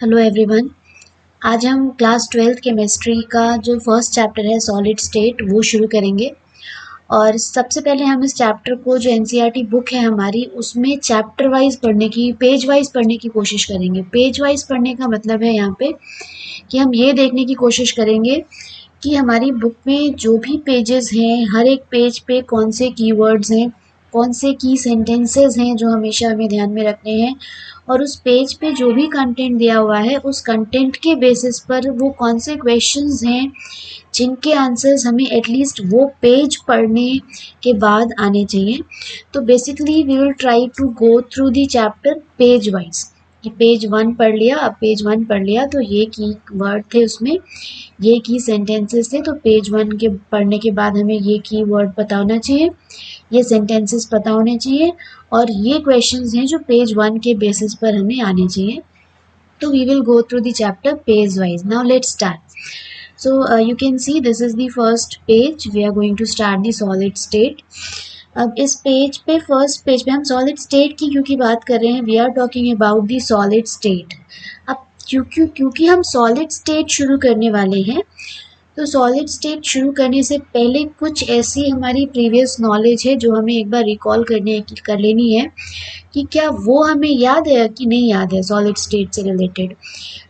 Hello everyone. आज हम class 12th chemistry का जो फर्स्ट चैप्टर है सॉलिड स्टेट वो शुरू करेंगे। और सबसे पहले हम इस चैप्टर को जो एनसीईआरटी बुक है हमारी उसमें चैप्टर वाइज पढ़ने की, पेज वाइज पढ़ने की कोशिश करेंगे। पेज वाइज पढ़ने का मतलब है यहाँ पे कि हम ये देखने की कोशिश करेंगे कि हमारी बुक में जो भी पेजेस हैं हर एक पेज पे कौन से कीवर्ड्स हैं, कौन से की सेंटेंसेस हैं जो हमेशा हमें ध्यान में रखने हैं, और उस पेज पे जो भी कंटेंट दिया हुआ है उस कंटेंट के बेसिस पर वो कौन से क्वेश्चंस हैं जिनके आंसर्स हमें एटलीस्ट वो पेज पढ़ने के बाद आने चाहिए। तो basically we will try to go through the chapter page wise. कि पेज 1 पढ़ लिया, अब पेज 1 पढ़ लिया तो ये की वर्ड थे उसमें, ये की सेंटेंसेस थे, तो पेज 1 के पढ़ने के बाद हमें ये की वर्ड पता होना चाहिए, ये सेंटेंसेस पता होने चाहिए, और ये क्वेश्चंस हैं जो पेज 1 के बेसिस पर हमें आने चाहिए। तो we will go through the chapter page wise. Now let's start. So you can see this is the first page. We are going to start the solid state. अब इस पेज पे, first page पे हम solid state की क्योंकि बात कर रहे हैं, we are talking about the solid state. अब क्योंकि हम सॉलिड स्टेट शुरू करने वाले हैं, तो सॉलिड स्टेट शुरू करने से पहले कुछ ऐसी हमारी प्रीवियस नॉलेज है जो हमें एक बार रिकॉल कर लेनी है कि क्या वो हमें याद है कि नहीं याद है सॉलिड स्टेट से रिलेटेड।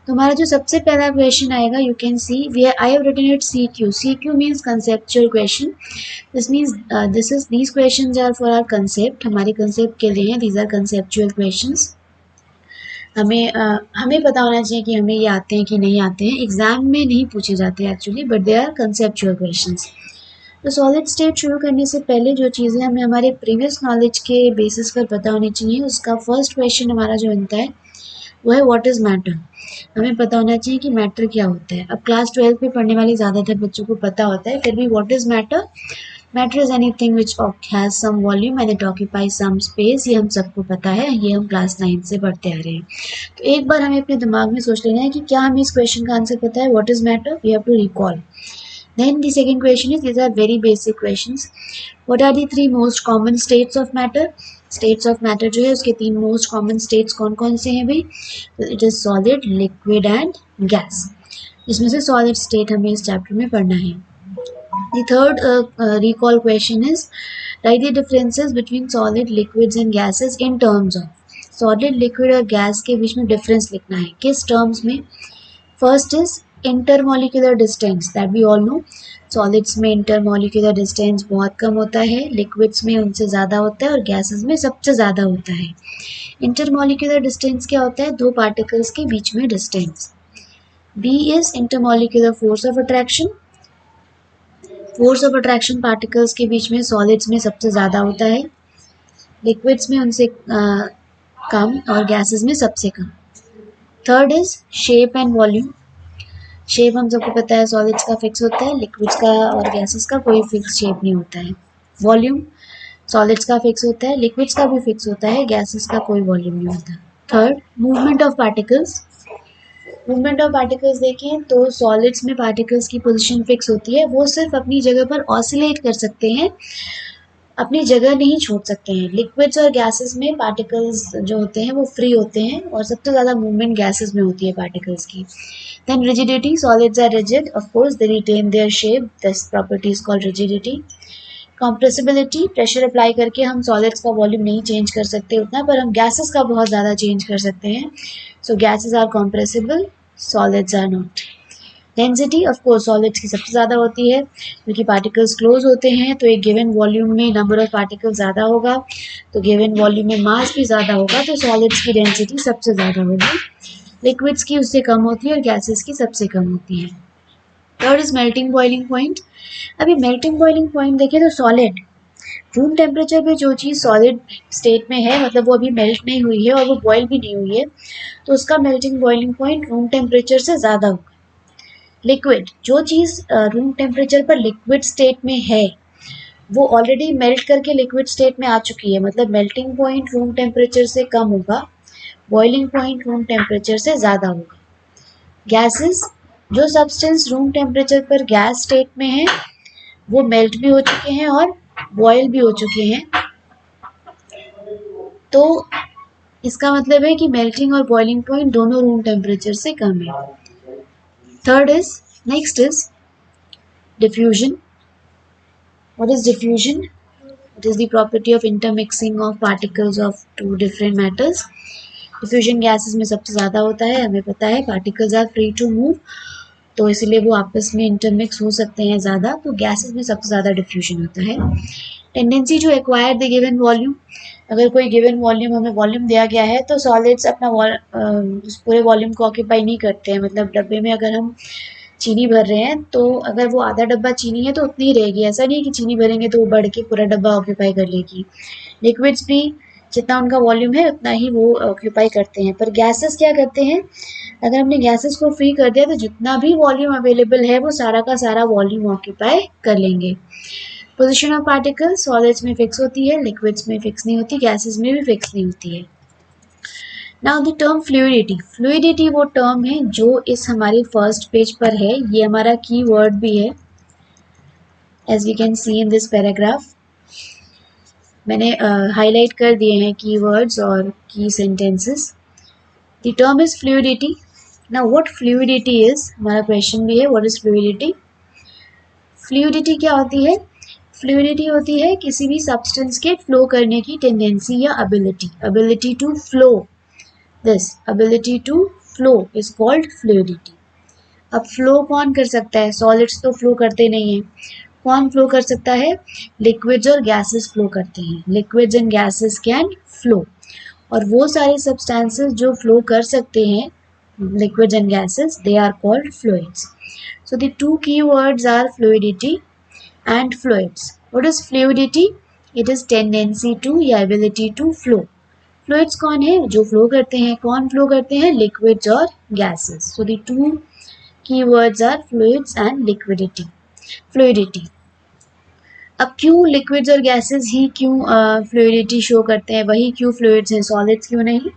तो हमारा जो सबसे पहला क्वेश्चन आएगा, you can see we I have written it CQ. CQ means conceptual question. This means these questions are for our concept, हमारे कंसेप्ट के लिए हैं। These are conceptual questions. हमें पता होना चाहिए कि हमें ये आते हैं कि नहीं आते हैं। एग्जाम में नहीं पूछे जाते actually, but they are conceptual questions. तो सॉलिड स्टेट शुरू करने से पहले जो चीज़ें हमें हमारे प्रीवियस नॉलेज के बेसिस पर पता होनी चाहिए, उसका फर्स्ट क्वेश्चन हमारा जो बनता है वो है व्हाट इज़ मैटर। हमें पता होना चाहिए कि मैटर क्या होता है। अब क्लास 12 में पढ़ने वाले ज़्यादातर बच्चों को पता होता है, फिर भी what is matter. Matter is anything which has some volume and it occupies some space. ये हम सबको पता है, ये हम क्लास 9 से पढ़ते आ रहे हैं। तो एक बार हमें अपने दिमाग में सोच लेना है कि क्या हमें इस क्वेश्चन का आंसर पता है, what is matter, we have to recall. Then the second question is, these are very basic questions. What are the 3 most common states of matter? States of matter जो है उसके 3 most common states कौन कौन से हैं भाई? It is solid, liquid and gas. इसमें से solid state हमें इस चैप्टर में पढ़ना है। The third recall question is, write the differences between solid, liquids and gases in terms of. Solid, liquid और gas के बीच में difference लिखना है। किस terms में? First is intermolecular distance, that we all know. Solids में इंटरमोलिकुलर डिस्टेंस बहुत कम होता है, लिक्विड्स में उनसे ज़्यादा होता है और गैसेस में सबसे ज़्यादा होता है। इंटरमोलिकुलर डिस्टेंस क्या होता है? 2 पार्टिकल्स के बीच में distance. B is intermolecular force of attraction. Force of attraction particles के बीच में सॉलिड्स में सबसे ज़्यादा होता है, लिक्विड्स में उनसे कम और गैसेस में सबसे कम। Third is shape and volume. Shape हम सबको पता है सॉलिड्स का फिक्स होता है, लिक्विड्स का और गैसेस का कोई फिक्स शेप नहीं होता है। वॉल्यूम सॉलिड्स का फिक्स होता है, लिक्विड्स का भी फिक्स होता है, गैसेस का कोई वॉल्यूम नहीं होता। Third, movement of particles. Movement of particles देखें तो सॉलिड्स में पार्टिकल्स की पोजीशन फिक्स होती है, वो सिर्फ अपनी जगह पर ऑसिलेट कर सकते हैं, अपनी जगह नहीं छोड़ सकते हैं। लिक्विड्स और गैसेस में पार्टिकल्स जो होते हैं वो फ्री होते हैं और सबसे ज़्यादा मूवमेंट गैसेस में होती है पार्टिकल्स की। Then rigidity, solids are rigid, of course they retain their shape, this property is called rigidity. Compressibility, pressure apply करके हम सॉलिड्स का वॉल्यूम नहीं चेंज कर सकते उतना, पर हम गैसेस का बहुत ज़्यादा चेंज कर सकते हैं। So gases are compressible, solids are not. Density of course solids की सबसे ज़्यादा होती है क्योंकि पार्टिकल्स क्लोज होते हैं, तो एक गिवन वॉल्यूम में नंबर ऑफ पार्टिकल्स ज़्यादा होगा, तो गिवन वॉल्यूम में मास भी ज़्यादा होगा, तो सॉलिड्स की डेंसिटी सबसे ज़्यादा होगी। लिक्विड्स की उससे कम होती है और गैसेस की सबसे कम होती है। Third is melting boiling point. अभी मेल्टिंग बॉइलिंग पॉइंट देखिए तो सॉलिड रूम टेम्परेचर पे जो चीज़ सॉलिड स्टेट में है, मतलब वो अभी मेल्ट नहीं हुई है और वो बॉयल भी नहीं हुई है, तो उसका melting boiling point room temperature से ज़्यादा होगा। लिक्विड, जो चीज़ रूम टेम्परेचर पर लिक्विड स्टेट में है वो ऑलरेडी मेल्ट करके लिक्विड स्टेट में आ चुकी है, मतलब मेल्टिंग पॉइंट रूम टेम्परेचर से कम होगा, बॉइलिंग पॉइंट रूम टेम्परेचर से ज़्यादा होगा। गैसेस, जो सब्सटेंस रूम टेम्परेचर पर गैस स्टेट में है वो मेल्ट भी हो चुके हैं और बॉयल भी हो चुके हैं, तो इसका मतलब है कि मेल्टिंग और बॉइलिंग पॉइंट दोनों रूम टेम्परेचर से कम है। Next is diffusion. What is diffusion? It is the property of intermixing of particles of two different matters. Diffusion gases में सबसे ज़्यादा होता है, हमें पता है particles are free to move, तो इसीलिए वो आपस में इंटरमिक्स हो सकते हैं ज़्यादा, तो गैसेस में सबसे ज़्यादा डिफ्यूजन होता है। Tendency to acquire the given volume, अगर कोई गिवन वॉल्यूम हमें वॉल्यूम दिया गया है तो सॉलिड्स अपना उस पूरे वॉल्यूम को ऑक्यूपाई नहीं करते हैं। मतलब डब्बे में अगर हम चीनी भर रहे हैं तो अगर वो आधा डब्बा चीनी है तो उतनी ही रहेगी, ऐसा नहीं है कि चीनी भरेंगे तो वो बढ़ के पूरा डब्बा ऑक्यूपाई कर लेगी। लिक्विड्स भी जितना उनका वॉल्यूम है उतना ही वो ऑक्यूपाई करते हैं, पर गैसेस क्या करते हैं, अगर हमने गैसेस को फ्री कर दिया तो जितना भी वॉल्यूम अवेलेबल है वो सारा का सारा वॉल्यूम ऑक्यूपाई कर लेंगे। पोजीशन ऑफ पार्टिकल सॉलिड्स में फिक्स होती है, लिक्विड्स में फिक्स नहीं होती, गैसेस में भी फिक्स नहीं होती है। Now the term fluidity, fluidity वो टर्म है जो इस हमारे फर्स्ट पेज पर है, ये हमारा की वर्ड भी है as we can see in this paragraph. मैंने हाईलाइट कर दिए हैं की वर्ड्स और key sentences. The term is fluidity. Now what fluidity is, हमारा क्वेश्चन भी है व्हाट इज फ्लूइडिटी। फ्लूइडिटी क्या होती है, फ्लूइडिटी होती है किसी भी सब्सटेंस के फ्लो करने की टेंडेंसी या ability to flow. This ability to flow is called fluidity. अब फ्लो कौन कर सकता है, सॉलिड्स तो फ्लो करते नहीं हैं, कौन फ्लो कर सकता है, लिक्विड्स और गैसेस फ्लो करते हैं। Liquids and gases can flow, और वो सारे सब्सटेंसेस जो फ्लो कर सकते हैं liquids and gases they are called fluids. So the two key words are fluidity and fluids. What is fluidity, it is tendency to या एबिलिटी टू फ्लो। फ्लूइड्स कौन है, जो फ्लो करते हैं, कौन फ्लो करते हैं, लिक्विड्स और gases. So the two keywords are fluids and liquidity, fluidity. अब क्यों लिक्विड्स और गैसेस ही क्यों फ्लूइडिटी शो करते हैं, वही क्यों फ्लूइड्स हैं, सॉलिड्स क्यों नहीं।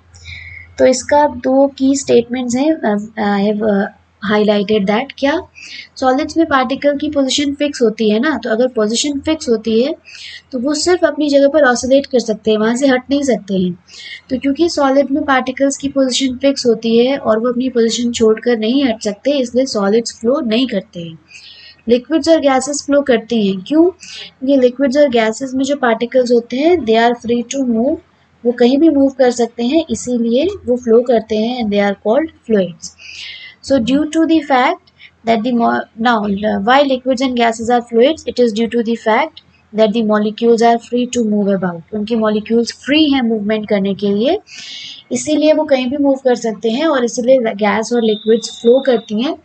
तो इसका दो की स्टेटमेंट्स हैं, आई हैव हाईलाइटेड दैट। क्या, सॉलिड्स में पार्टिकल की पोजीशन फिक्स होती है ना, तो अगर पोजीशन फिक्स होती है तो वो सिर्फ अपनी जगह पर ऑसिलेट कर सकते हैं, वहाँ से हट नहीं सकते हैं। तो क्योंकि सॉलिड में पार्टिकल्स की पोजीशन फिक्स होती है और वो अपनी पोजीशन छोड़कर नहीं हट सकते, इसलिए सॉलिड्स फ्लो नहीं करते हैं। लिक्विड्स और गैसेस फ्लो करती हैं, क्यों, ये लिक्विड्स और गैसेस में जो पार्टिकल्स होते हैं they are free to move, वो कहीं भी मूव कर सकते हैं, इसीलिए वो फ्लो करते हैं and they are called fluids. So due to the fact that the now why liquids and gases are fluids, it is due to the fact that the molecules are free to move about, उनके molecules free हैं movement करने के लिए, इसीलिए वो कहीं भी move कर सकते हैं और इसीलिए गैस और लिक्विड्स फ्लो करती हैं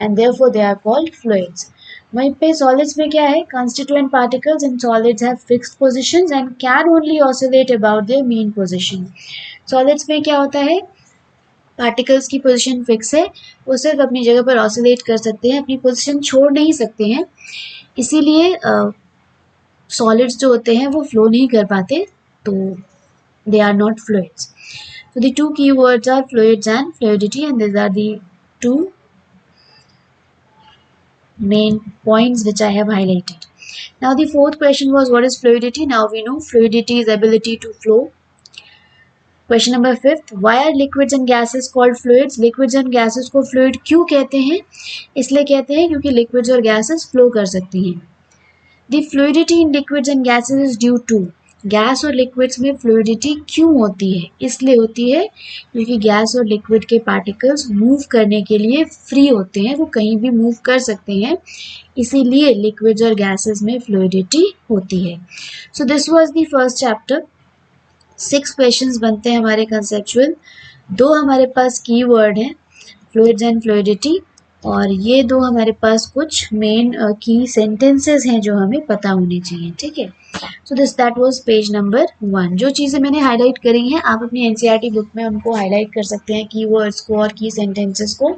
and therefore they are called fluids। वहीं पे सॉलिड्स में क्या है, constituent particles in solids have fixed positions and can only oscillate about their mean position। Solids में क्या होता है, पार्टिकल्स की पोजीशन फिक्स है, वो सिर्फ अपनी जगह पर ऑसिलेट कर सकते हैं, अपनी पोजीशन छोड़ नहीं सकते हैं, इसीलिए सॉलिड्स जो होते हैं वो फ्लो नहीं कर पाते, तो they are not fluids. So the two keywords are fluids and fluidity, and these are the two main points which I have highlighted. Now the fourth question was what is fluidity? Now we know fluidity is ability to flow. Question number 5, why are liquids and gases called fluids? Liquids and gases को fluid क्यों कहते हैं, इसलिए कहते हैं क्योंकि liquids और gases flow कर सकती हैं। The fluidity in liquids and gases is due to, gas और लिक्विड्स में फ्लूइडिटी क्यों होती है, इसलिए होती है क्योंकि गैस और लिक्विड के पार्टिकल्स मूव करने के लिए फ्री होते हैं, वो कहीं भी मूव कर सकते हैं, इसीलिए लिक्विड्स और गैसेस में फ्लूइडिटी होती है। So this was the first chapter. 6 questions बनते हैं हमारे कंसेप्चुअल, 2 हमारे पास की वर्ड हैं फ्लूइड्स एंड फ्लूइडिटी, और ये 2 हमारे पास कुछ मेन की सेंटेंसेस हैं जो हमें पता होने चाहिए, ठीक है। So that was page number 1। जो चीज़ें मैंने हाईलाइट करी हैं आप अपनी एनसीईआरटी बुक में उनको हाईलाइट कर सकते हैं, की वर्ड्स को और की सेंटेंसेस को,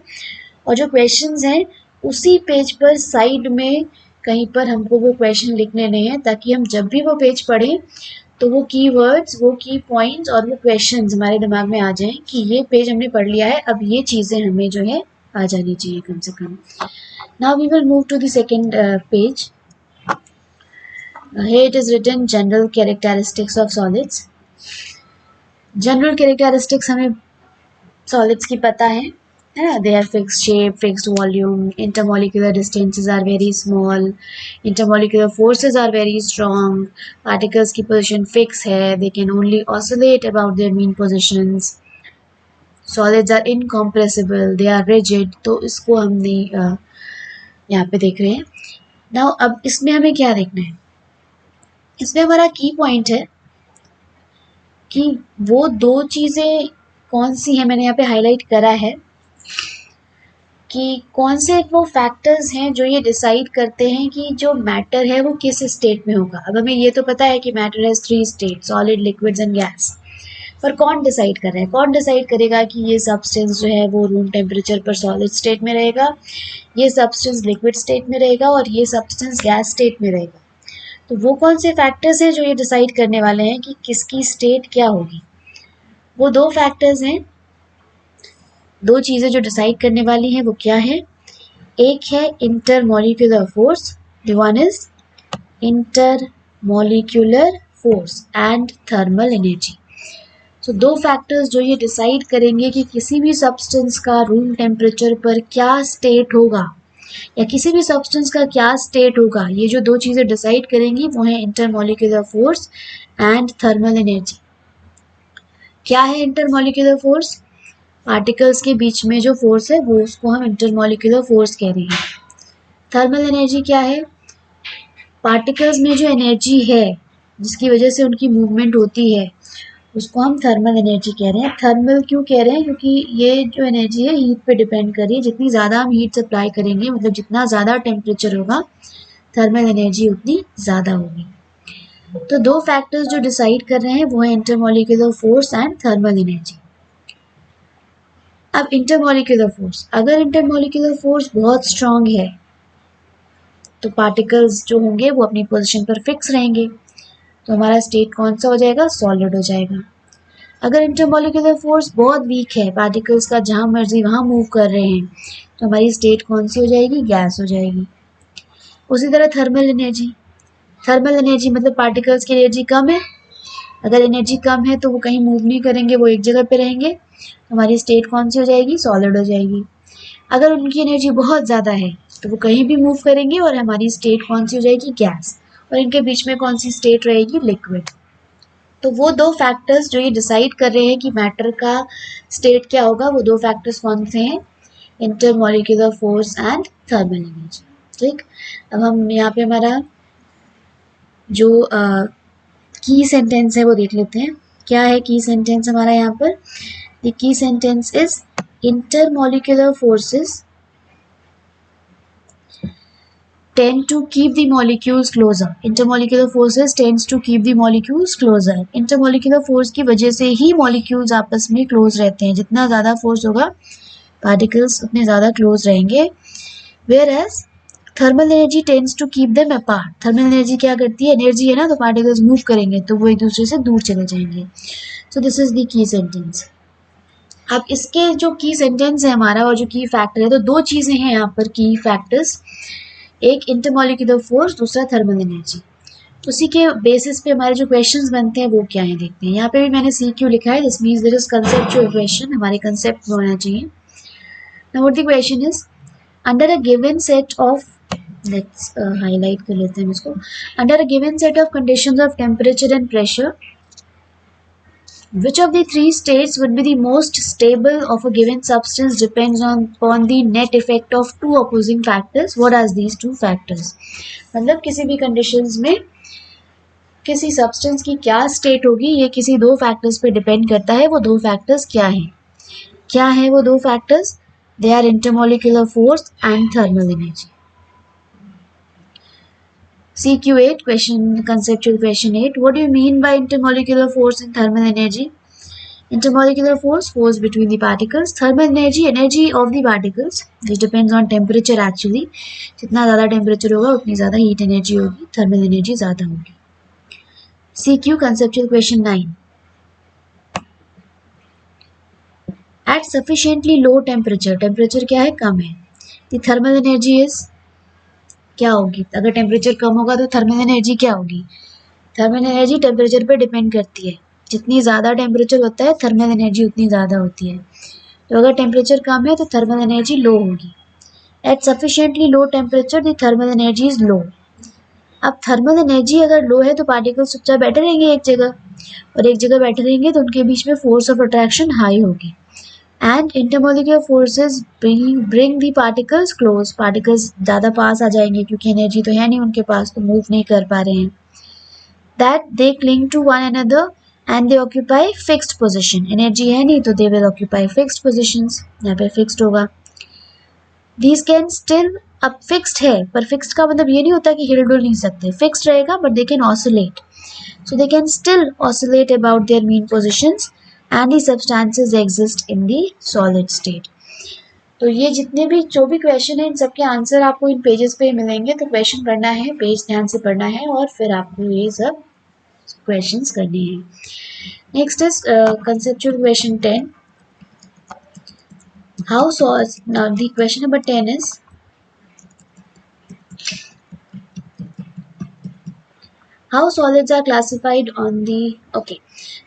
और जो क्वेश्चंस हैं उसी पेज पर साइड में कहीं पर हमको वो क्वेश्चन लिखने नहीं है, ताकि हम जब भी वो पेज पढ़ें तो वो की वर्ड्स, वो की पॉइंट्स और वो क्वेश्चंस हमारे दिमाग में आ जाएं कि ये पेज हमने पढ़ लिया है, अब ये चीज़ें हमें जो है आ जानी चाहिए कम से कम। Now we will move to the second page. Here it is written general characteristics of solids. General characteristics हमें सॉलिड्स की पता है ना, they are fixed shape, fixed volume, intermolecular distances are very small, intermolecular forces are very strong, particles की position fix है, they can only oscillate about their mean positions, solids are incompressible, they are rigid. तो इसको हमने यहाँ पे देख रहे हैं। नाउ अब इसमें हमें क्या देखना है, इसमें हमारा की पॉइंट है कि वो दो चीज़ें कौन सी हैं, मैंने यहाँ पे हाईलाइट करा है कि कौन से वो फैक्टर्स हैं जो ये डिसाइड करते हैं कि जो मैटर है वो किस स्टेट में होगा। अब हमें ये तो पता है कि matter has 3 state, solid, liquids and gas. पर कौन डिसाइड कर रहा है, कौन डिसाइड करेगा कि ये सब्सटेंस जो है वो रूम टेम्परेचर पर सॉलिड स्टेट में रहेगा, ये सब्सटेंस लिक्विड स्टेट में रहेगा और ये सब्सटेंस गैस स्टेट में रहेगा। तो वो कौन से फैक्टर्स हैं जो ये डिसाइड करने वाले हैं कि किसकी स्टेट क्या होगी। वो दो फैक्टर्स हैं, दो चीज़ें जो डिसाइड करने वाली हैं वो क्या है, एक है intermolecular force, the one is intermolecular force and thermal energy. तो दो फैक्टर्स जो ये डिसाइड करेंगे कि किसी भी सब्सटेंस का रूम टेम्परेचर पर क्या स्टेट होगा या किसी भी सब्सटेंस का क्या स्टेट होगा, ये जो दो चीज़ें डिसाइड करेंगी वो है intermolecular force and thermal energy. क्या है इंटरमॉलिक्यूलर फोर्स, पार्टिकल्स के बीच में जो फोर्स है वो उसको हम इंटरमॉलिक्यूलर फोर्स कह रहे हैं। थर्मल एनर्जी क्या है, पार्टिकल्स में जो एनर्जी है जिसकी वजह से उनकी मूवमेंट होती है उसको हम थर्मल एनर्जी कह रहे हैं। थर्मल क्यों कह रहे हैं, क्योंकि ये जो एनर्जी है हीट पे डिपेंड कर रही है, जितनी ज़्यादा हम हीट सप्लाई करेंगे, मतलब जितना ज़्यादा टेम्परेचर होगा थर्मल एनर्जी उतनी ज़्यादा होगी। तो दो फैक्टर्स जो डिसाइड कर रहे हैं वो है intermolecular force and thermal energy. अब इंटरमॉलिक्यूलर फोर्स, अगर इंटरमॉलिक्यूलर फोर्स बहुत स्ट्रांग है तो पार्टिकल्स जो होंगे वो अपनी पोजीशन पर फिक्स रहेंगे, तो हमारा स्टेट कौन सा हो जाएगा, सॉलिड हो जाएगा। अगर इंटरमॉलिक्यूलर फोर्स बहुत वीक है, पार्टिकल्स का जहाँ मर्जी वहाँ मूव कर रहे हैं, तो हमारी स्टेट कौन सी हो जाएगी, गैस हो जाएगी। उसी तरह थर्मल एनर्जी, थर्मल एनर्जी मतलब पार्टिकल्स की एनर्जी कम है, अगर एनर्जी कम है तो वो कहीं मूव नहीं करेंगे, वो एक जगह पे रहेंगे, तो हमारी स्टेट कौन सी हो जाएगी, सॉलिड हो जाएगी। अगर उनकी एनर्जी बहुत ज़्यादा है तो वो कहीं भी मूव करेंगे और हमारी स्टेट कौन सी हो जाएगी, गैस, और इनके बीच में कौन सी स्टेट रहेगी, लिक्विड। तो वो दो फैक्टर्स जो ये डिसाइड कर रहे हैं कि मैटर का स्टेट क्या होगा, वो दो फैक्टर्स कौन से हैं, intermolecular force and thermal energy. ठीक, अब हम यहाँ पे हमारा जो की सेंटेंस है वो देख लेते हैं। क्या है की सेंटेंस हमारा यहाँ पर, the key sentence is intermolecular forces tend to keep the molecules closer. Intermolecular forces tends to keep the molecules closer. Intermolecular force की वजह से ही molecules आपस में close रहते हैं, जितना ज़्यादा force होगा particles उतने ज़्यादा close रहेंगे। Whereas thermal energy tends to keep them apart. Thermal energy क्या करती है, energy है ना, तो particles move करेंगे तो वो एक दूसरे से दूर चले जाएंगे। So this is the key sentence. अब इसके जो की सेंटेंस है हमारा और जो की फैक्टर है, तो दो चीज़ें हैं यहाँ पर की फैक्टर्स, एक इंटरमॉलिक्यूलर फोर्स, दूसरा थर्मल एनर्जी। उसी के बेसिस पे हमारे जो क्वेश्चंस बनते हैं वो क्या है देखते हैं। यहाँ पे भी मैंने CQ लिखा है, this means there is conceptual question, हमारे कंसेप्ट में होना चाहिए। Now what the question is, under a given set of, let's highlight कर लेते हैं इसको, under a given set of conditions of temperature and pressure, which of the three states would be the most stable of a given substance depends upon the net effect of two opposing factors. What are these two factors? मतलब किसी भी conditions में किसी substance की क्या state होगी ये किसी दो factors पे depend करता है। वो दो factors क्या हैं? क्या है वो दो factors? They are intermolecular force and thermal energy. CQ8 question, conceptual question 8. What do you mean by intermolecular force and thermal energy? Intermolecular force, force between the particles. Thermal energy, energy of the particles, which depends on temperature actually. जितना ज़्यादा temperature होगा उतनी ज़्यादा heat energy होगी, thermal energy ज़्यादा होगी। CQ conceptual question 9. At sufficiently low temperature, temperature क्या है, कम है, the thermal energy is क्या होगी, अगर temperature कम होगा तो thermal energy क्या होगी, thermal energy temperature पे depend करती है, जितनी ज़्यादा टेम्परेचर होता है थर्मल एनर्जी उतनी ज़्यादा होती है। तो अगर टेम्परेचर कम है तो थर्मल एनर्जी लो होगी। At sufficiently low temperature the thermal energy is low. अब थर्मल एनर्जी अगर लो है तो पार्टिकल्स चुपचाप बैठे रहेंगे एक जगह, और एक जगह बैठे रहेंगे तो उनके बीच में फोर्स ऑफ अट्रैक्शन हाई होगी and intermolecular forces bring the particles close. Particles ज़्यादा पास आ जाएंगे क्योंकि एनर्जी तो है नहीं उनके पास, तो मूव नहीं कर पा रहे हैं। That they cling to one another and they occupy fixed position. Energy है नहीं तो they will occupy fixed positions, यहाँ पे फिक्स्ड होगा। These can still, अब फिक्स्ड है पर फिक्स्ड का मतलब ये नहीं होता कि हिल डुल नहीं सकते, फिक्स्ड रहेगा but they can oscillate, so they can still oscillate about their mean positions and the substances exist in the solid state. तो ये जितने भी जो भी क्वेश्चन है इन सबके आंसर आपको इन पेजेस पे मिलेंगे, तो क्वेश्चन पढ़ना है, पेज ध्यान से पढ़ना है और फिर आपको ये सब क्वेश्चंस करने हैं। Next is conceptual question 10. How now the question number 10 is how solids are classified on the, okay,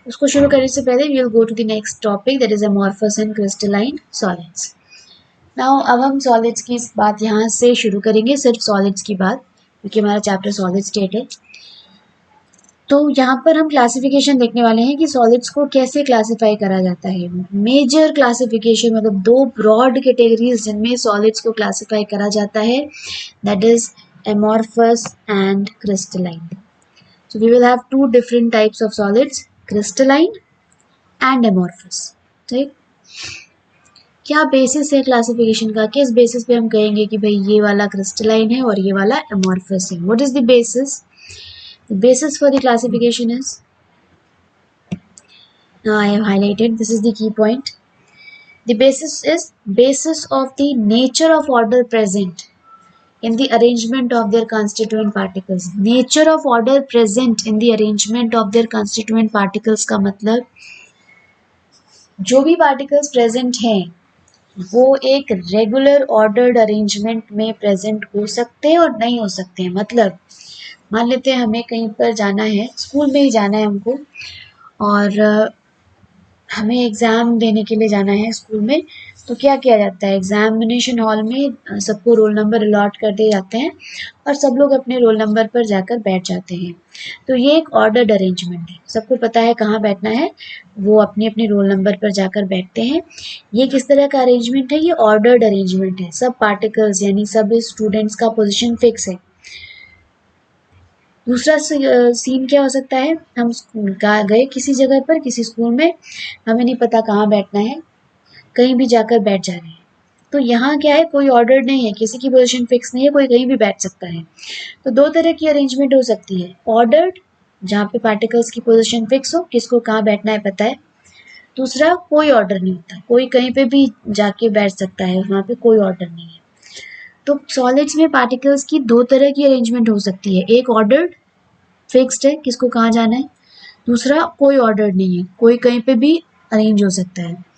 उसको शुरू करने से पहले we will go to the next topic, that is amorphous and crystalline solids. Now अब हम solids की बात यहाँ से शुरू करेंगे, सिर्फ solids की बात, क्योंकि हमारा चैप्टर solid state है। तो यहाँ पर हम क्लासिफिकेशन देखने वाले हैं कि सॉलिड्स को कैसे क्लासिफाई करा जाता है। मेजर क्लासिफिकेशन मतलब दो ब्रॉड कैटेगरीज जिनमें सॉलिड्स को क्लासिफाई करा जाता है, that is amorphous and crystalline. So we will have two different types of solids, crystalline and amorphous. ठीक, क्या बेसिस है क्लासिफिकेशन का, किस बेसिस पे हम कहेंगे कि भाई ये वाला क्रिस्टलाइन है और ये वाला amorphous है? What is the basis? The basis for the classification is, now I have highlighted, this is the key point. The basis is basis of the nature of order present in the arrangement of their constituent particles. Nature of order present in the arrangement of their constituent particles का मतलब जो भी particles present हैं वो एक regular ordered arrangement में present हो सकते हैं और नहीं हो सकते हैं। मतलब मान लेते हैं हमें कहीं पर जाना है, स्कूल में ही जाना है हमको, और हमें एग्ज़ाम देने के लिए जाना है स्कूल में, तो क्या किया जाता है, एग्जामिनेशन हॉल में सबको रोल नंबर अलॉट कर दिए जाते हैं और सब लोग अपने रोल नंबर पर जाकर बैठ जाते हैं। तो ये एक ऑर्डर्ड अरेंजमेंट है, सबको पता है कहाँ बैठना है, वो अपने अपने रोल नंबर पर जाकर बैठते हैं। ये किस तरह का अरेंजमेंट है, ये ऑर्डर्ड अरेंजमेंट है। सब पार्टिकल्स यानी सब स्टूडेंट्स का पोजीशन फिक्स है। दूसरा सीन क्या हो सकता है, हम गए किसी जगह पर, किसी स्कूल में, हमें नहीं पता कहाँ बैठना है, कहीं भी जाकर बैठ जा रहे हैं। तो यहाँ क्या है, कोई ऑर्डर नहीं है, किसी की पोजीशन फिक्स नहीं है, कोई कहीं भी बैठ सकता है। तो दो तरह की अरेंजमेंट हो सकती है, ऑर्डर्ड जहाँ पे पार्टिकल्स की पोजीशन फिक्स हो, किसको कहाँ बैठना है पता है। दूसरा कोई ऑर्डर नहीं होता, कोई कहीं पे भी जाके बैठ सकता है, वहाँ पे कोई ऑर्डर नहीं है। तो सॉलिड्स में पार्टिकल्स की दो तरह की अरेंजमेंट हो सकती है, एक ऑर्डर्ड फिक्स्ड है किसको कहाँ जाना है, दूसरा कोई ऑर्डर नहीं है, कोई कहीं पे भी अरेंज हो सकता है।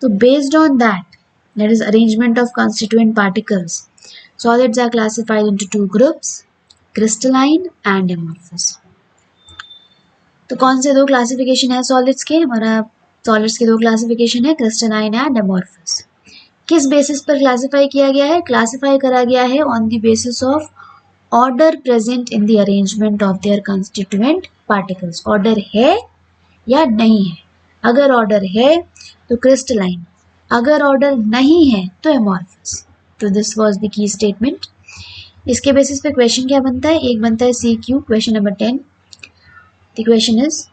तो based on that is arrangement of constituent particles, solids are classified into two groups, crystalline and amorphous. तो कौन से दो क्लासिफिकेशन है सॉलिड्स के, हमारा सॉलिड्स के दो क्लासिफिकेशन है, क्रिस्टलाइन एंड amorphous. किस बेसिस पर क्लासिफाई किया गया है, क्लासिफाई करा गया है on the basis of order present in the arrangement of their constituent particles. Order है या नहीं है, अगर ऑर्डर है तो क्रिस्टलाइन, अगर ऑर्डर नहीं है तो amorphous. तो this was the key statement. इसके बेसिस पे क्वेश्चन क्या बनता है, एक बनता है CQ, question number 10. The question is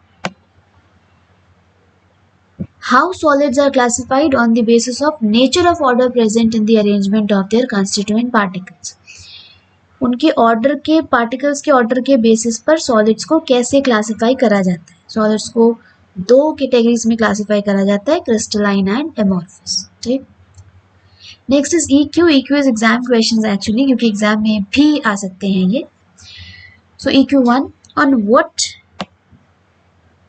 how solids are classified on the basis of nature of order present in the arrangement of their constituent particles. उनके order के, पार्टिकल्स के ऑर्डर के बेसिस पर सॉलिड्स को कैसे क्लासिफाई करा जाता है। सॉलिड्स को दो कैटेगरीज में क्लासिफाई करा जाता है, क्रिस्टलाइन एंड amorphous. ठीक, next is EQ. EQ is exam questions actually, क्योंकि एग्जाम में भी आ सकते हैं ये। सो EQ1,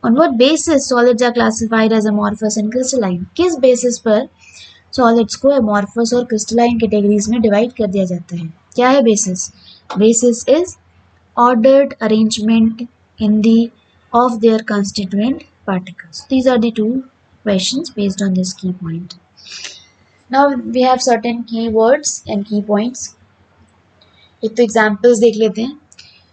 on what basis solids are classified as amorphous and crystalline? किस बेसिस पर सॉलिड्स को amorphous और crystalline कैटेगरीज में डिवाइड कर दिया जाता है, क्या है basis? Basis is ordered arrangement in the of their constituent particles. These are the two questions based on this key point. Now we have certain keywords and key points. एक तो examples देख लेते हैं.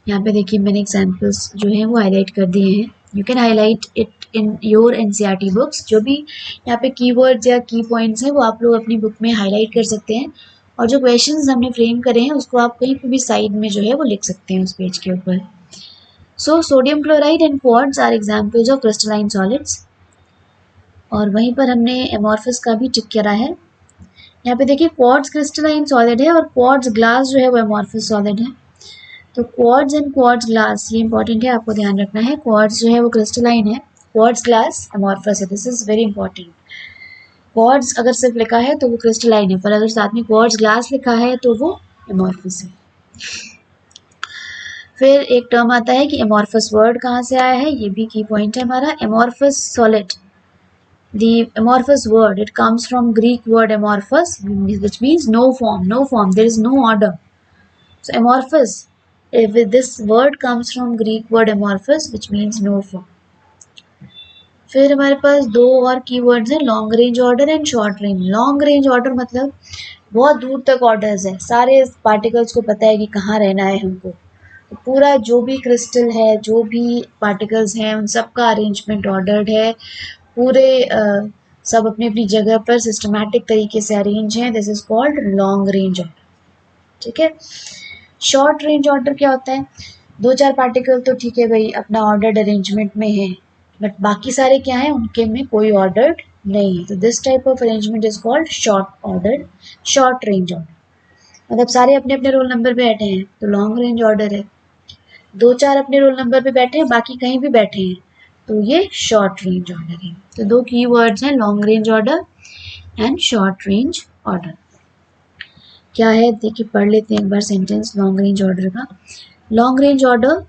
यहाँ पे देखिए मैंने एग्जाम्पल्स जो हैं वो हाईलाइट कर दिए हैं. You can highlight it in your NCERT books. जो भी यहाँ पे कीवर्ड्स या की पॉइंट्स हैं वो आप लोग अपनी बुक में हाईलाइट कर सकते हैं, और जो क्वेश्चंस हमने फ्रेम करे हैं उसको आप कहीं पे भी साइड में जो है वो लिख सकते हैं उस पेज के ऊपर. So sodium chloride and quartz are examples of crystalline solids. और वहीं पर हमने एमॉर्फस का भी टिक करा है. यहाँ पे देखिए क्वार्ट्ज क्रिस्टलाइन सॉलिड है और क्वार्ट्ज ग्लास जो है वो एमॉर्फस सॉलिड है. तो क्वार्ट्ज एंड क्वार्ट्ज ग्लास ये इंपॉर्टेंट है, आपको ध्यान रखना है. क्वार्ट्ज जो है वो क्रिस्टलाइन है, क्वार्ट्ज ग्लास एमॉर्फस है. This is very important. Quartz अगर सिर्फ लिखा है तो वो क्रिस्टलाइन है, पर अगर साथ में क्वार्ट्ज ग्लास लिखा है तो वो एमॉर्फस है. फिर एक टर्म आता है कि एमॉर्फस वर्ड कहाँ से आया है, ये भी की पॉइंट है हमारा. Amorphous solid, the amorphous word, it comes from Greek word amorphous, which means no form. There is no order. So amorphous, if this word comes from Greek word amorphous, which means no form. फिर हमारे पास दो और keywords हैं, long range order and short range. Long range order मतलब बहुत दूर तक orders है, सारे पार्टिकल्स को पता है कि कहाँ रहना है हमको. तो पूरा जो भी क्रिस्टल है, जो भी पार्टिकल्स हैं, उन सब का अरेंजमेंट ऑर्डर्ड है. पूरे सब अपनी अपनी जगह पर सिस्टमैटिक तरीके से अरेंज हैं. This is called long range order. ठीक है. शॉर्ट रेंज ऑर्डर क्या होता है, दो चार पार्टिकल तो ठीक है भाई अपना ऑर्डर्ड अरेंजमेंट में है, बट बाकी सारे क्या है उनके में कोई ऑर्डर्ड नहीं है. तो this type of arrangement is called short range order. मतलब सारे अपने अपने रोल नंबर पे बैठे हैं तो लॉन्ग रेंज ऑर्डर है. दो चार अपने रोल नंबर पे बैठे हैं, बाकी कहीं भी बैठे हैं, तो ये शॉर्ट रेंज ऑर्डर है. तो दो कीवर्ड्स हैं, long range order and short range order. क्या है देखिए, पढ़ लेते हैं एक बार सेंटेंस लॉन्ग रेंज ऑर्डर का. Long range order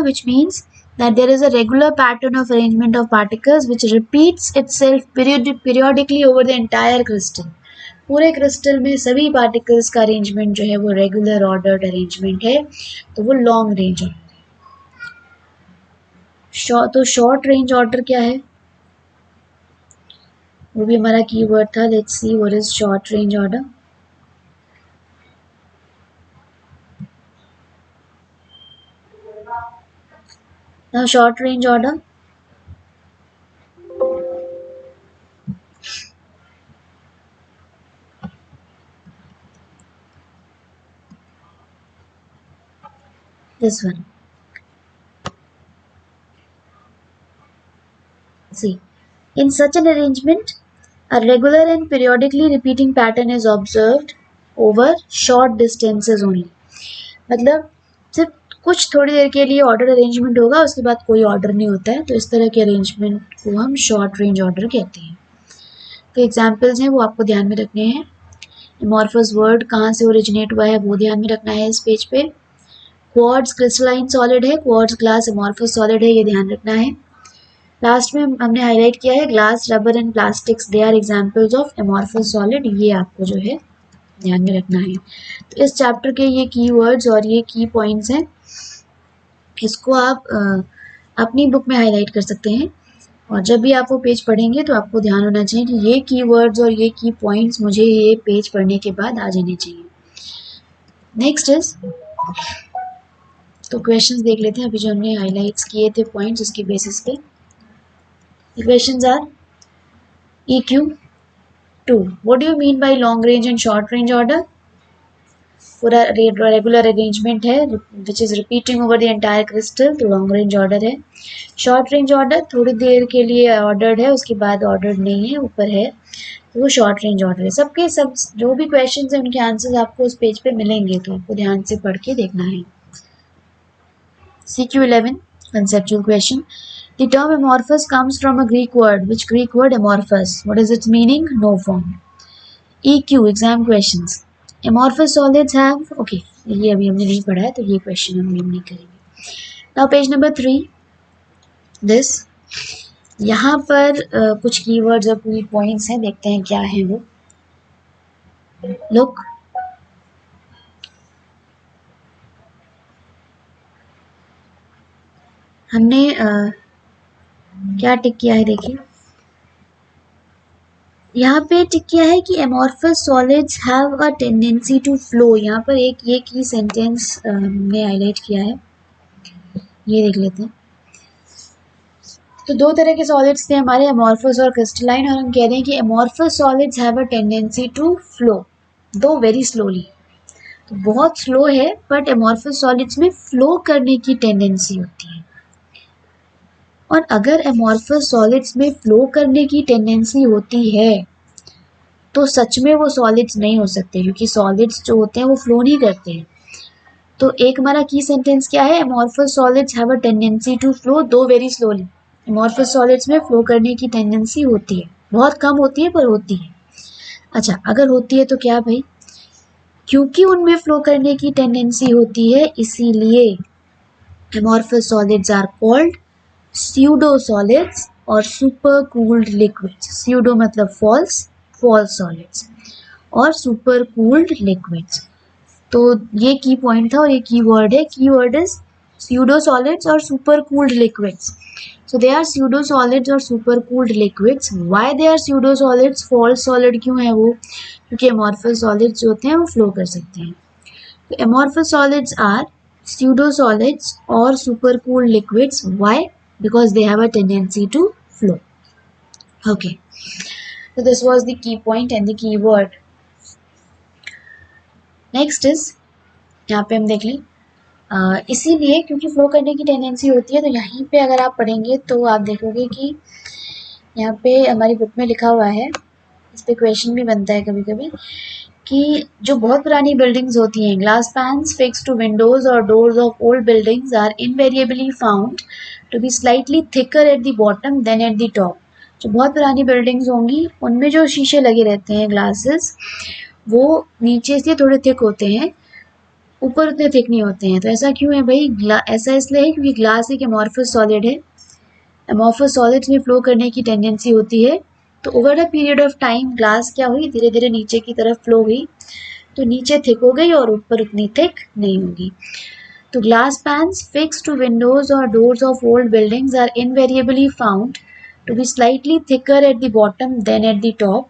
which means that there is a regular pattern of arrangement of particles which repeats itself periodically over the entire crystal. पूरे crystal में सभी पार्टिकल्स का अरेंजमेंट जो है वो रेगुलर ऑर्डर्ड अरेंजमेंट है, तो वो लॉन्ग रेंज ऑर्डर है. तो शॉर्ट रेंज ऑर्डर क्या है, वो भी हमारा कीवर्ड था. Let's see what is short range order. Now short range order, this one. See, in such an arrangement, a regular and periodically repeating pattern is observed over short distances only. मतलब सिर्फ कुछ थोड़ी देर के लिए order arrangement होगा, उसके बाद कोई ऑर्डर नहीं होता है. तो इस तरह के अरेंजमेंट को हम शॉर्ट रेंज ऑर्डर कहते हैं. तो एग्जाम्पल्स हैं वो आपको ध्यान में रखने हैं. एमॉर्फस वर्ड कहाँ से ओरिजिनेट हुआ है वो ध्यान में रखना है इस पेज पे. क्वार्ट्ज क्रिस्टलाइन सॉलिड है, क्वार्ट्ज ग्लास एमॉर्फस सॉलिड है, ये ध्यान रखना है. लास्ट में हमने हाईलाइट किया है glass, rubber and plastics, they are examples of amorphous solid. ये आपको जो है ध्यान में रखना है. तो इस चैप्टर के ये कीवर्ड्स और ये की पॉइंट्स हैं, इसको आप अपनी बुक में हाईलाइट कर सकते हैं. और जब भी आप वो पेज पढ़ेंगे तो आपको ध्यान होना चाहिए कि ये कीवर्ड्स और ये की पॉइंट्स मुझे ये पेज पढ़ने के बाद आ जाने चाहिए. नेक्स्ट इज, तो क्वेश्चंस देख लेते हैं अभी जो हमने हाईलाइट्स किए थे पॉइंट्स, उसकी बेसिस पे. Questions are EQ2. What do you mean by long range and short range order? पूरा रेगुलर अरेंजमेंट है which is repeating over the entire crystal, तो लॉन्ग रेंज ऑर्डर है. शॉर्ट रेंज ऑर्डर थोड़ी देर के लिए ordered है, उसके बाद ऑर्डर्ड नहीं है, ऊपर है, तो वो शॉर्ट रेंज ऑर्डर है. सबके सब जो भी क्वेश्चन है उनके आंसर्स आपको उस पेज पे मिलेंगे, तो आपको ध्यान से पढ़ के देखना है. CQ11 conceptual question. The term amorphous comes from a Greek word. Which Greek word? Amorphous. What is its meaning? No form. EQ exam questions. Amorphous solids have, okay, ये अभी हमने नहीं पढ़ा है तो ये क्वेश्चन हम नहीं करेंगे. नाउ पेज नंबर 3, दिस, यहाँ पर कुछ कीवर्ड्स और पूरी पॉइंट्स हैं, देखते हैं क्या है वो. लुक, हमने क्या टिक किया है, देखिए यहाँ पे टिक किया है कि amorphous solids have a tendency to flow. यहाँ पर एक ये की सेंटेंस हमने हाईलाइट किया है, ये देख लेते हैं। तो दो तरह के सॉलिड्स थे हमारे, एमॉर्फस और क्रिस्टलाइन, और हम कह रहे हैं कि amorphous solids have a tendency to flow, though very slowly. तो बहुत स्लो है, बट एमॉर्फस सॉलिड्स में फ्लो करने की टेंडेंसी होती है। और अगर एमॉर्फस सॉलिड्स में फ्लो करने की टेंडेंसी होती है तो सच में वो सॉलिड्स नहीं हो सकते, क्योंकि सॉलिड्स जो होते हैं वो फ्लो नहीं करते हैं। तो एक हमारा की सेंटेंस क्या है, amorphous solids have a tendency to flow though very slowly. Amorphous solids में फ्लो करने की टेंडेंसी होती है, बहुत कम होती है पर होती है। अच्छा, अगर होती है तो क्या भाई, क्योंकि उनमें फ्लो करने की टेंडेंसी होती है इसीलिए amorphous solids are called pseudo solids और सुपर कूल्ड लिक्विड्स। स्यूडो मतलब फॉल्स, फॉल्स सॉलिड्स, और सुपर कूल्ड लिक्विड्स। तो ये की पॉइंट था और ये की वर्ड है। की वर्ड इज pseudo solids और super cooled liquids. So they are pseudo solids और super cooled liquids. Why they are pseudo solids? False solid क्यों है वो? क्योंकि amorphous solids जो होते हैं वो flow कर सकते हैं। तो amorphous solids are pseudo solids और super cooled liquids. Why? Because they have a tendency to flow. Okay. So this was the key point and the key word. Next is, यहाँ पे हम देख लें, इसीलिए क्योंकि फ्लो करने की टेंडेंसी होती है, तो यहीं पे अगर आप पढ़ेंगे तो आप देखोगे कि यहाँ पे हमारी बुक में लिखा हुआ है, इस पे क्वेश्चन भी बनता है कभी कभी, कि जो बहुत पुरानी बिल्डिंग्स होती हैं, glass panes fix to windows और doors of old buildings are invariably found to be slightly thicker at the bottom than at the top. जो बहुत पुरानी बिल्डिंग्स होंगी उनमें जो शीशे लगे रहते हैं, ग्लासेस, वो नीचे से थोड़े थिक होते हैं, ऊपर उतने थिक नहीं होते हैं। तो ऐसा क्यों है भाई? ऐसा इसलिए है क्योंकि ग्लास एक एमॉर्फस सॉलिड है। एमॉर्फस सॉलिड्स में फ्लो करने की टेंडेंसी होती है, तो over a period of time glass क्या हुई, धीरे धीरे नीचे की तरफ फ्लो हुई, तो नीचे थिक हो गई और ऊपर उतनी थिक नहीं होगी। तो glass panes fix to windows और doors of old buildings are invariably found to be slightly thicker at the bottom than at the top.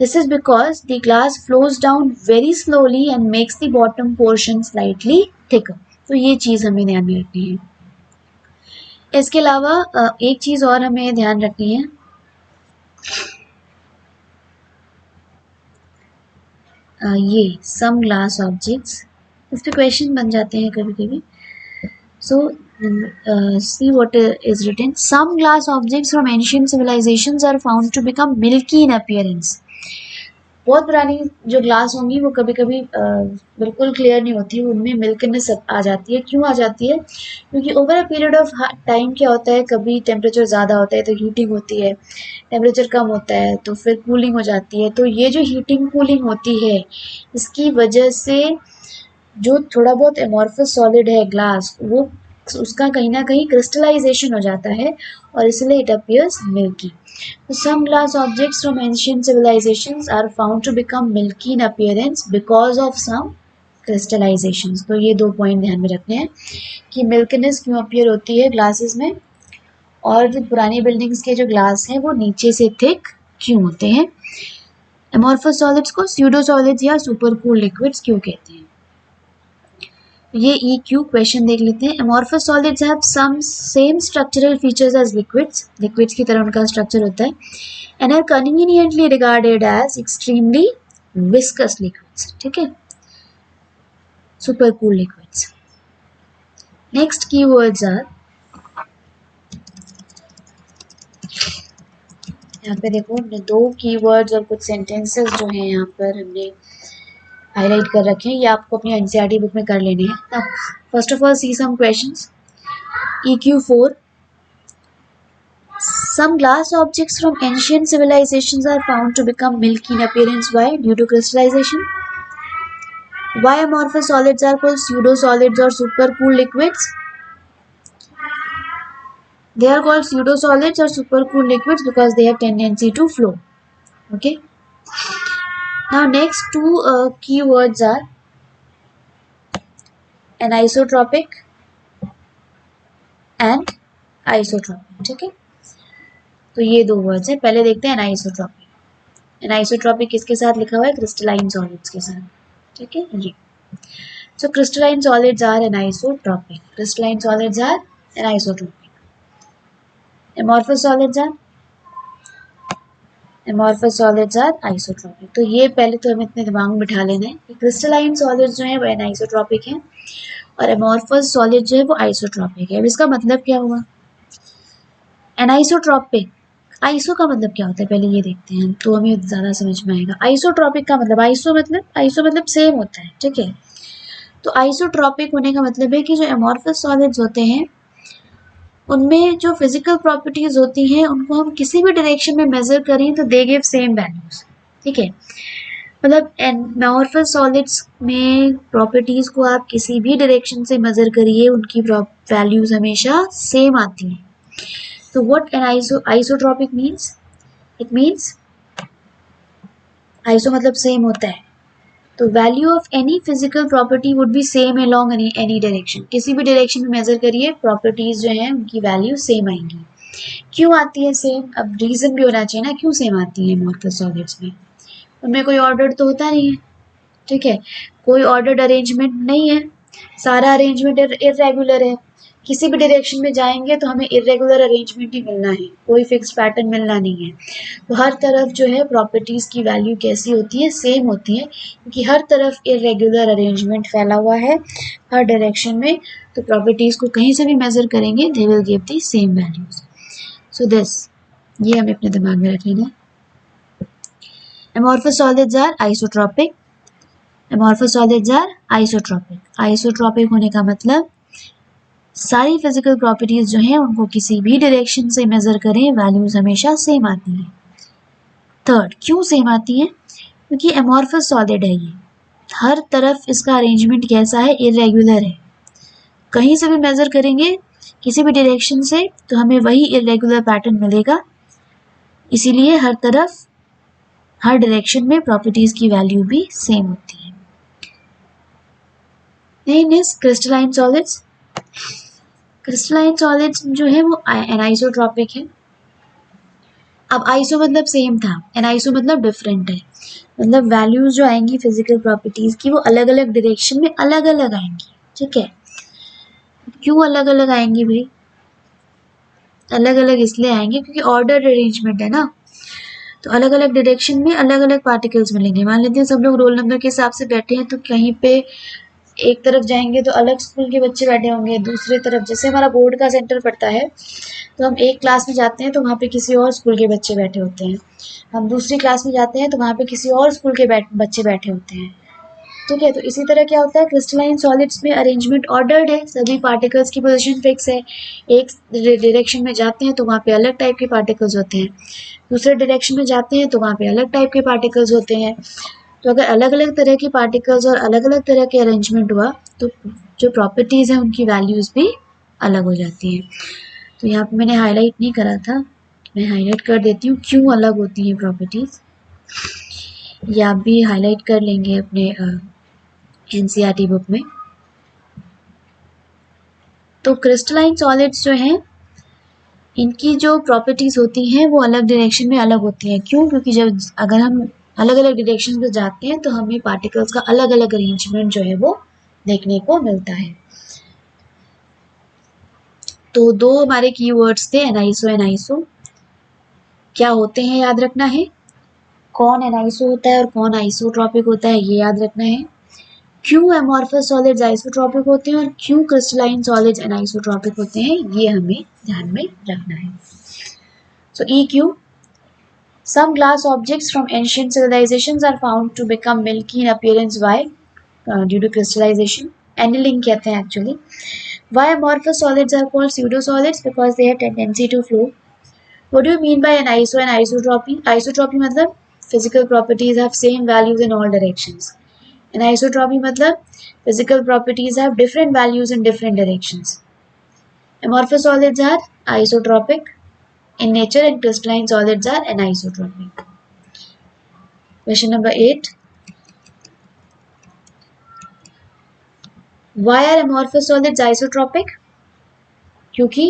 This is because the glass flows down very slowly and makes the bottom portion slightly thicker. तो ये चीज़ हमें ध्यान में रखनी है। इसके अलावा एक चीज़ और हमें ध्यान रखनी है, ये सम ग्लास ऑब्जेक्ट्स, इस पे क्वेश्चन बन जाते हैं कभी कभी। So see what is written. Some glass objects from ancient civilizations are found to become milky in appearance. बहुत पुरानी जो ग्लास होंगी वो कभी कभी बिल्कुल क्लियर नहीं होती, उनमें मिल्कनेस आ जाती है। क्यों आ जाती है? क्योंकि over a period of time क्या होता है, कभी टेम्परेचर ज़्यादा होता है तो हीटिंग होती है, टेम्परेचर कम होता है तो फिर कूलिंग हो जाती है। तो ये जो हीटिंग कूलिंग होती है, इसकी वजह से जो थोड़ा बहुत एमॉर्फस सॉलिड है ग्लास, वो उसका कहीं ना कहीं क्रिस्टलाइजेशन हो जाता है और इसलिए it appears milky. Some glass objects from ancient civilizations are found to become milky in appearance because of some crystallizations. तो ये दो पॉइंट ध्यान में रखने हैं कि मिल्कनेस क्यों अपीयर होती है ग्लासेस में, और जो पुरानी बिल्डिंग्स के जो ग्लास हैं वो नीचे से थिक क्यों होते हैं। एमॉर्फस सॉलिड्स को स्यूडो सॉलिड्स या सुपर कूल लिक्विड्स क्यों कहते हैं। ये EQ क्वेश्चन देख लेते हैं। Amorphous solids have some same structural features as liquids, liquids की तरह उनका स्ट्रक्चर होता है, and are conveniently regarded as extremely viscous liquids. ठीक है, super cool liquids. Next keywords are, यहाँ पे देखो दो कीवर्ड्स और कुछ सेंटेंसेस जो हैं यहाँ पर हमने हाईलाइट कर रखे हैं, ये आपको अपनी एनसीईआरटी बुक में कर लेने हैं। First of all see some questions. EQ4, some glass objects from ancient civilizations are found to become milky in appearance. Why? Due to crystallization. Why amorphous solids are called pseudo solids or super cool liquids? They are called pseudo solids or super cool liquids because they have tendency to flow. Okay. Now next two keywords are anisotropic and isotropic, ठीक है। तो ये दो words हैं, पहले देखते हैं anisotropic. Anisotropic किसके साथ लिखा हुआ है? क्रिस्टलाइन सॉलिड्स के साथ, ठीक है जी। So crystalline solids are anisotropic, crystalline solids are anisotropic. Amorphous solids are amorphous solids are isotropic. तो ये पहले तो हमें इतने दिमाग में बिठा लेना है कि क्रिस्टलाइन सॉलिड्स जो है वो एनाइसोट्रॉपिक हैं और एमॉर्फस सॉलिड जो है वो आइसोट्रॉपिक है। अब इसका मतलब क्या हुआ? एनाइसोट्रॉपिक, आइसो का मतलब क्या होता है पहले ये देखते हैं, तो हमें ज़्यादा समझ में आएगा। आइसोट्रॉपिक का मतलब आइसो मतलब सेम होता है, ठीक है। तो आइसोट्रॉपिक होने का मतलब है कि जो एमॉर्फस सॉलिड्स होते हैं उनमें जो फिजिकल प्रॉपर्टीज होती हैं उनको हम किसी भी डायरेक्शन में मेजर करें तो दे गिव सेम वैल्यूज, ठीक है। मतलब एमॉर्फस सॉलिड्स में प्रॉपर्टीज को आप किसी भी डायरेक्शन से मेजर करिए उनकी वैल्यूज हमेशा सेम आती हैं। तो what an isotropic means? It means iso मतलब सेम होता है, तो value of any physical property would be same along any direction. किसी भी डायरेक्शन में मेजर करिए प्रॉपर्टीज जो हैं उनकी वैल्यू सेम आएंगी। क्यों आती है सेम? अब रीजन भी होना चाहिए ना क्यों सेम आती है एमॉर्फस सॉलिड्स में। उनमें कोई ऑर्डर तो होता नहीं है, ठीक है, कोई ऑर्डर्ड अरेंजमेंट नहीं है, सारा अरेंजमेंट इरेगुलर है। किसी भी डायरेक्शन में जाएंगे तो हमें इरेगुलर अरेंजमेंट ही मिलना है, कोई फिक्स पैटर्न मिलना नहीं है। तो हर तरफ जो है प्रॉपर्टीज की वैल्यू कैसी होती है? सेम होती है, क्योंकि हर तरफ इरेगुलर अरेंजमेंट फैला हुआ है हर डायरेक्शन में। तो प्रॉपर्टीज को कहीं से भी मेजर करेंगे they will give the same values. So this, ये हमें अपने दिमाग में रख लेना है। Amorphous solids are isotropic, amorphous solids are isotropic. Isotropic होने का मतलब सारी फिजिकल प्रॉपर्टीज जो हैं उनको किसी भी डायरेक्शन से मेजर करें वैल्यूज हमेशा सेम आती हैं। थर्ड, क्यों सेम आती हैं? क्योंकि एमॉर्फस सॉलिड है ये, हर तरफ इसका अरेंजमेंट कैसा है? इरेगुलर है। कहीं से भी मेजर करेंगे किसी भी डायरेक्शन से तो हमें वही इरेगुलर पैटर्न मिलेगा, इसीलिए हर तरफ हर डायरेक्शन में प्रॉपर्टीज की वैल्यू भी सेम होती है। Name is crystalline solids. Crystalline solids जो है वो एनाइसोट्रॉपिक है। अब आइसो मतलब सेम था, एनाइसो मतलब डिफरेंट है, मतलब वैल्यूज जो आएंगी फिजिकल प्रॉपर्टीज की वो अलग अलग डायरेक्शन में अलग अलग आएंगी, ठीक है। क्यों अलग अलग आएंगी भाई? अलग अलग इसलिए आएंगे क्योंकि ऑर्डर अरेंजमेंट है ना, तो अलग अलग डायरेक्शन में अलग अलग पार्टिकल्स मिलेंगे। मान लेते हैं सब लोग रोल नंबर के हिसाब से बैठे हैं, तो कहीं पे एक तरफ जाएंगे तो अलग स्कूल के बच्चे बैठे होंगे, दूसरी तरफ जैसे हमारा बोर्ड का सेंटर पड़ता है तो हम एक क्लास में जाते हैं तो वहाँ पे किसी और स्कूल के बच्चे बैठे होते हैं, हम दूसरी क्लास में जाते हैं तो वहाँ पे किसी और स्कूल के बच्चे बैठे होते हैं, ठीक है। तो इसी तरह क्या होता है क्रिस्टलाइन सॉलिड्स में अरेंजमेंट ऑर्डर्ड है, सभी पार्टिकल्स की पोजीशन फिक्स है। एक डायरेक्शन में जाते हैं तो वहाँ पे अलग टाइप के पार्टिकल्स होते हैं, दूसरे डायरेक्शन में जाते हैं तो वहाँ पे अलग टाइप के पार्टिकल्स होते हैं। तो अगर अलग अलग तरह के पार्टिकल्स और अलग अलग तरह के अरेंजमेंट हुआ तो जो प्रॉपर्टीज़ हैं उनकी वैल्यूज़ भी अलग हो जाती हैं। तो यहाँ पे मैंने हाईलाइट नहीं करा था, मैं हाईलाइट कर देती हूँ क्यों अलग होती हैं प्रॉपर्टीज़, या आप भी हाईलाइट कर लेंगे अपने एनसीईआरटी बुक में। तो क्रिस्टलाइन सॉलिड्स जो हैं इनकी जो प्रॉपर्टीज़ होती हैं वो अलग डायरेक्शन में अलग होती हैं। क्यों? क्योंकि जब अगर हम अलग अलग डायरेक्शन में जाते हैं तो हमें पार्टिकल्स का अलग अलग अरेंजमेंट जो है वो देखने को मिलता है। तो दो हमारे कीवर्ड्स थे एनाइसो एनाइसो, क्या होते हैं याद रखना है, कौन एनाइसो होता है और कौन आइसोट्रॉपिक होता है ये याद रखना है, क्यों एमॉर्फस सॉलिड्स आइसोट्रॉपिक होते हैं और क्यों क्रिस्टलाइन सॉलिड्स एनाइसोट्रॉपिक होते हैं, ये हमें ध्यान में रखना है। सो EQ, some glass objects from ancient civilizations are found to become milky in appearance. Why? Due to crystallization. Annealing कहते हैं actually. Why amorphous solids are called pseudosolids? Because they have tendency to flow. What do you mean by aniso and isotropy? Isotropy मतलब physical properties have same values in all directions. Anisotropy मतलब physical properties have different values in different directions. Amorphous solids are isotropic in nature and crystalline solids are anisotropic. Question number 8. Why are amorphous solids isotropic? क्योंकि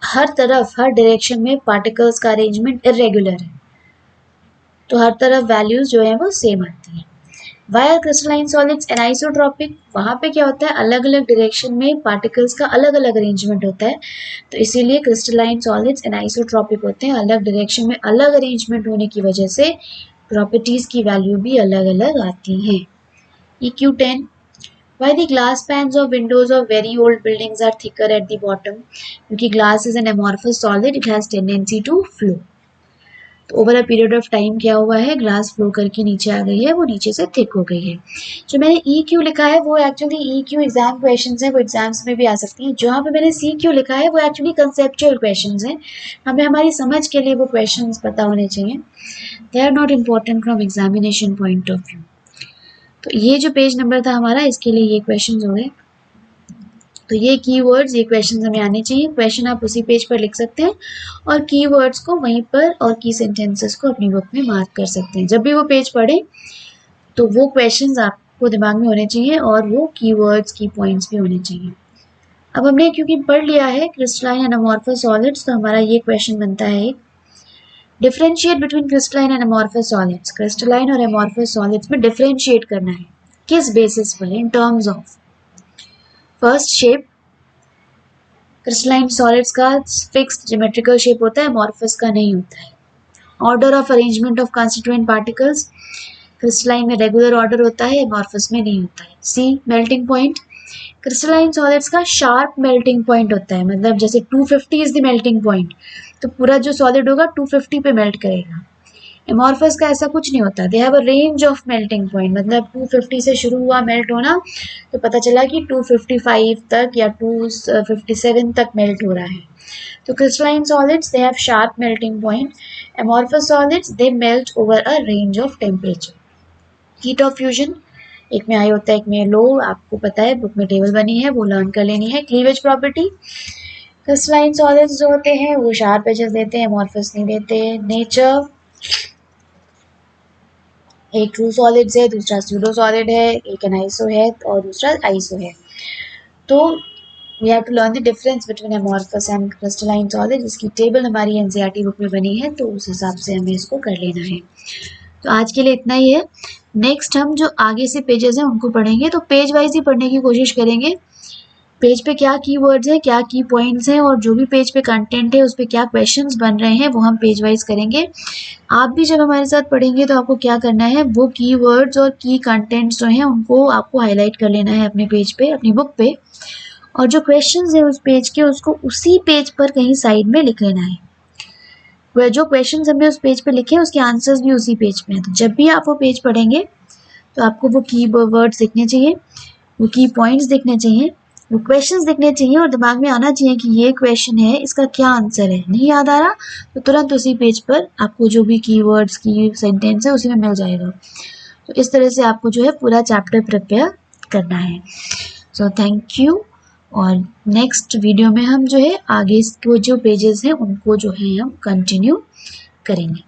हर तरफ हर direction में particles का arrangement irregular है, तो हर तरफ values जो है वो सेम आती है। वायर क्रिस्टलाइन सॉलिड्स एनाइसोट्रॉपिक, वहाँ पे क्या होता है, अलग अलग डायरेक्शन में पार्टिकल्स का अलग अलग अरेंजमेंट होता है, तो इसीलिए क्रिस्टलाइन सॉलिड्स एनाइसोट्रॉपिक होते हैं। अलग डायरेक्शन में अलग अरेंजमेंट होने की वजह से प्रॉपर्टीज की वैल्यू भी अलग अलग आती हैं। EQ10, why the glass pans of windows of very old buildings are thicker at the bottom? क्योंकि glass is an amorphous solid, it has tendency to flow. तो over a period of time क्या हुआ है, glass flow करके नीचे आ गई है, वो नीचे से थिक हो गई है। जो मैंने EQ लिखा है वो एक्चुअली EQ एग्जाम क्वेश्चंस हैं, वो एग्जाम्स में भी आ सकती हैं। जहाँ पे मैंने CQ लिखा है वो एक्चुअली कंसेप्चुअल क्वेश्चंस हैं, हमें हमारी समझ के लिए वो क्वेश्चंस पता होने चाहिए। They are not important from examination point of view. तो ये जो पेज नंबर था हमारा, इसके लिए ये क्वेश्चंस हो गए। तो ये कीवर्ड्स, ये क्वेश्चंस हमें आने चाहिए। क्वेश्चन आप उसी पेज पर लिख सकते हैं और कीवर्ड्स को वहीं पर और की सेंटेंसेस को अपनी बुक में मार्क कर सकते हैं। जब भी वो पेज पढ़ें तो वो क्वेश्चंस आपको दिमाग में होने चाहिए और वो कीवर्ड्स की पॉइंट्स भी होने चाहिए। अब हमने क्योंकि पढ़ लिया है क्रिस्टलाइन एंड अमॉर्फस सॉलिड्स, तो हमारा ये क्वेश्चन बनता है, differentiate between crystalline and amorphous solids. Crystalline और अमॉर्फस सॉलिड्स में डिफरेंशिएट करना है, किस बेसिस पर, in terms of first shape. Crystalline solids का फिक्स्ड ज्योमेट्रिकल शेप होता है, अमॉर्फस का नहीं होता है। Order of arrangement of constituent particles, crystalline में रेगुलर ऑर्डर होता है, अमॉर्फस में नहीं होता है। सी, मेल्टिंग पॉइंट, क्रिस्टलाइन सॉलिड्स का शार्प मेल्टिंग पॉइंट होता है, मतलब जैसे 250 इज द मेल्टिंग पॉइंट, तो पूरा जो सॉलिड होगा 250 पे मेल्ट करेगा। एमॉर्फस का ऐसा कुछ नहीं होता, they have a range of melting point, मतलब 250 से शुरू हुआ मेल्ट होना तो पता चला कि 255 तक या 257 तक मेल्ट हो रहा है। तो crystalline solids they have sharp melting point, amorphous solids they melt over a range of temperature. Heat of fusion, एक में हाई होता है एक में लो, आपको पता है, बुक में टेबल बनी है, वो लर्न कर लेनी है। क्लीवेज प्रॉपर्टी, क्रिस्टलाइन सॉलिड्स जो होते हैं वो शार्प एजेस देते हैं, एमॉर्फस नहीं देते। नेचर, एक ट्रू सॉलिड्स है, दूसरा स्यूडो सॉलिड है, एक एनाइसो है और दूसरा आइसो है। तो we have to learn the difference between amorphous and crystalline solid, जिसकी टेबल हमारी एनसीईआरटी बुक में बनी है, तो उस हिसाब से हमें इसको कर लेना है। तो आज के लिए इतना ही है। नेक्स्ट हम जो आगे से पेजेस हैं उनको पढ़ेंगे, तो पेज वाइज ही पढ़ने की कोशिश करेंगे। पेज पे क्या कीवर्ड्स हैं, क्या की पॉइंट्स हैं और जो भी पेज पे कंटेंट है उस पे क्या क्वेश्चंस बन रहे हैं वो हम पेज वाइज करेंगे। आप भी जब हमारे साथ पढ़ेंगे तो आपको क्या करना है, वो कीवर्ड्स और की कंटेंट्स जो हैं उनको आपको हाईलाइट कर लेना है अपने पेज पे, अपनी बुक पे, और जो क्वेश्चंस हैं उस पेज के उसको उसी पेज पर कहीं साइड में लिख लेना है। वह जो क्वेश्चंस हमने उस पेज पे लिखे हैं उसके आंसर्स भी उसी पेज पे हैं। तो जब भी आप वो पेज पढ़ेंगे तो आपको वो की वर्ड्स दिखने चाहिए, वो की पॉइंट्स दिखने चाहिए, वो क्वेश्चंस दिखने चाहिए और दिमाग में आना चाहिए कि ये क्वेश्चन है, इसका क्या आंसर है। नहीं याद आ रहा तो तुरंत उसी पेज पर आपको जो भी कीवर्ड्स की सेंटेंस है उसी में मिल जाएगा। तो इस तरह से आपको जो है पूरा चैप्टर प्रिपेयर करना है। सो थैंक यू, और नेक्स्ट वीडियो में हम जो है आगे के जो पेजेस हैं उनको जो है हम कंटिन्यू करेंगे।